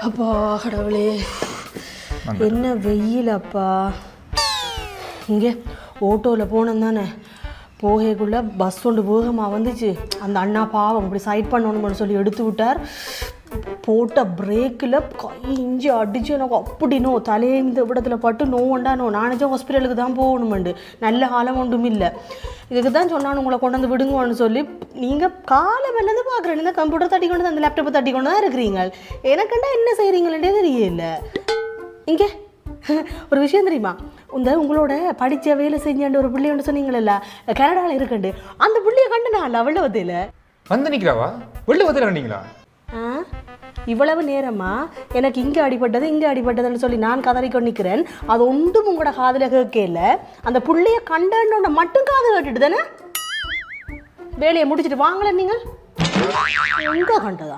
அப்பா கடவுளே என்ன வெயில் அப்பா. இங்கே ஓட்டோவில் போனோம் தானே, போகக்குள்ளே பஸ் ஒன்று வேகமாக வந்துச்சு. அந்த அண்ணா பாவம் இப்படி சைட் பண்ணணும்னு சொல்லி எடுத்து விட்டார். போட்ட பிரேக்கில் கை இஞ்சி அடிச்சு எனக்கு அப்படினோ தலையே இந்த விடத்தில் பட்டு நோண்டானோ. நானே ஹாஸ்பிட்டலுக்கு தான் போகணுமெண்டு, நல்ல காலம் ஒன்றும் இல்லை. இதுக்கு தான் சொன்னான்னு உங்களை கொண்டு வந்து விடுங்கன்னு சொல்லி. நீங்கள் காலம் எல்லாத்தையும் பார்க்குறேன், இந்த கம்ப்யூட்டர் தட்டி கொண்டு அந்த லேப்டாப்பை தட்டி கொண்டு தான் இருக்கிறீங்க. எனக்குண்டா என்ன செய்கிறீங்களே தெரியல. இங்கே ஒரு விஷயம் தெரியுமா, உங்களோட படித்த வேலை செஞ்சாண்டு ஒரு பிள்ளைன்னு சொன்னீங்களல்ல, கனடாவில் இருக்குண்டு, அந்த பிள்ளைய கண்டு நான் வெள்ளவத்தையில் வந்து நிற்கிறாவா? வெள்ளவத்தையில் கண்டீங்களா? இவ்வளவு நேரமா எனக்கு இங்கே அடிபட்டது இங்கே அடிபட்டதுன்னு சொல்லி நான் கதறிக்கொண்டு நிற்கிறேன். அது ஒன்றும் உங்களோட காதில் கேட்கல. அந்த பிள்ளைய கண்டோட மட்டும் காது கேட்டுட்டு தானே வேலையை முடிச்சுட்டு வாங்கல. நீங்கள் எங்கே கண்டதா?